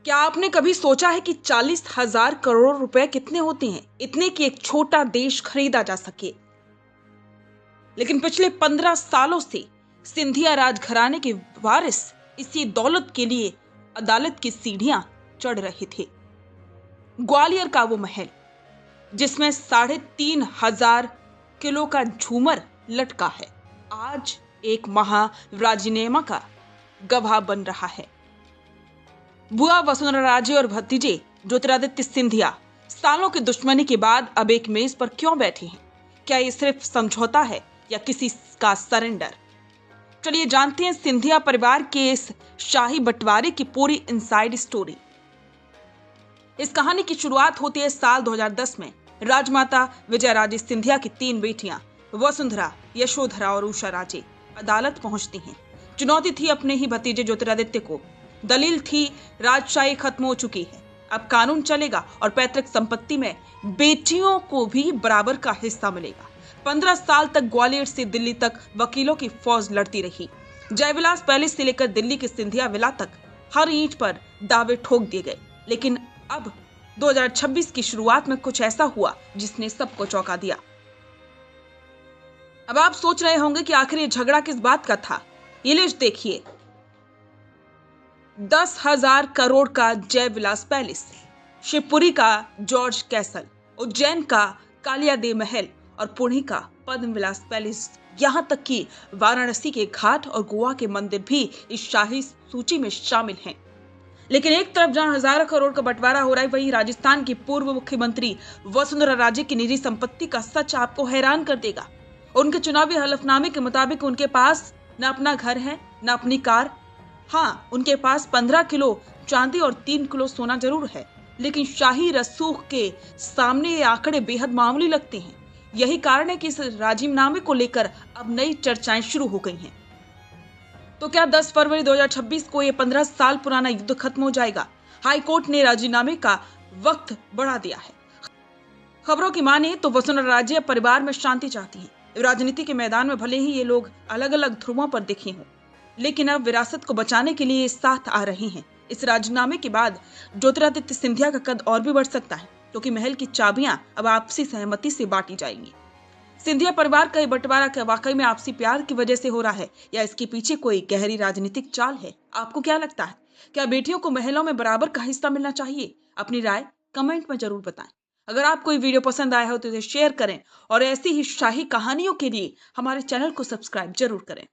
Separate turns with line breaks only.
क्या आपने कभी सोचा है कि 40,000 करोड़ रुपए कितने होते हैं, इतने कि एक छोटा देश खरीदा जा सके। लेकिन पिछले 15 सालों से सिंधिया राजघराने के वारिस इसी दौलत के लिए अदालत की सीढ़ियां चढ़ रहे थे। ग्वालियर का वो महल जिसमें 3,500 किलो का झूमर लटका है, आज एक महाराजीनेमा का गवाह बन रहा है। बुआ वसुंधरा राजे और भतीजे ज्योतिरादित्य सिंधिया सालों की दुश्मनी के बाद अब एक मेज पर क्यों बैठे हैं? क्या ये सिर्फ समझौता है या किसी का सरेंडर? चलिए जानते हैं सिंधिया परिवार के इस शाही बंटवारे की पूरी इनसाइड स्टोरी। इस कहानी की शुरुआत होती है साल 2010 में। राजमाता विजयराजे सिंधिया की 3 बेटियां वसुंधरा, यशोधरा और उषा राजे अदालत पहुंचती हैं। चुनौती थी अपने ही भतीजे ज्योतिरादित्य को। दलील थी राजशाही खत्म हो चुकी है, अब कानून चलेगा और पैतृक संपत्ति में बेटियों को भी बराबर का हिस्सा मिलेगा। 15 साल तक ग्वालियर से दिल्ली तक वकीलों की फौज लड़ती रही। जयविलास पैलेस से लेकर दिल्ली के सिंधिया विला तक हर ईंट पर दावे ठोक दिए गए। लेकिन अब 2026 की शुरुआत में कुछ ऐसा हुआ जिसने सबको चौंका दिया। अब आप सोच रहे होंगे कि आखिर ये झगड़ा किस बात का था। ये लिस्ट देखिए। 10,000 करोड़ का जयविलास पैलेस, शिवपुरी का जॉर्ज कैसल, उज्जैन का कालियादेव महल और पुणे का पद्म विलास पैलेस, यहां तक कि वाराणसी के घाट और गोवा के मंदिर भी इस शाही सूची में शामिल हैं। लेकिन एक तरफ जहां हजारों करोड़ का बंटवारा हो रहा है, वहीं राजस्थान की पूर्व मुख्यमंत्री वसुंधरा राजे की निजी संपत्ति का सच आपको हैरान कर देगा। उनके चुनावी हलफनामे के मुताबिक उनके पास न अपना घर है, न अपनी कार। हाँ, उनके पास 15 किलो चांदी और 3 किलो सोना जरूर है, लेकिन शाही रसूख के सामने ये आंकड़े बेहद मामूली लगते हैं। यही कारण है कि इस राजीनामे को लेकर अब नई चर्चाएं शुरू हो गई हैं। तो क्या 10 फरवरी 2026 को ये 15 साल पुराना युद्ध खत्म हो जाएगा? हाईकोर्ट ने राजीनामे का वक्त बढ़ा दिया है। खबरों की माने तो वसुंधरा राजे परिवार में शांति चाहती हैं। राजनीति के मैदान में भले ही ये लोग अलग अलग ध्रुवों पर दिखे हों, लेकिन अब विरासत को बचाने के लिए साथ आ रहे हैं। इस राजीनामे के बाद ज्योतिरादित्य सिंधिया का कद और भी बढ़ सकता है, क्योंकि महल की चाबियां अब आपसी सहमति से बांटी जाएंगी। सिंधिया परिवार का ये बंटवारा क्या वाकई में आपसी प्यार की वजह से हो रहा है या इसके पीछे कोई गहरी राजनीतिक चाल है? आपको क्या लगता है? क्या बेटियों को महलों में बराबर का हिस्सा मिलना चाहिए? अपनी राय कमेंट में जरूर बताएं। अगर आपको ये वीडियो पसंद आया हो तो इसे शेयर करें और ऐसी ही शाही कहानियों के लिए हमारे चैनल को सब्सक्राइब जरूर करें।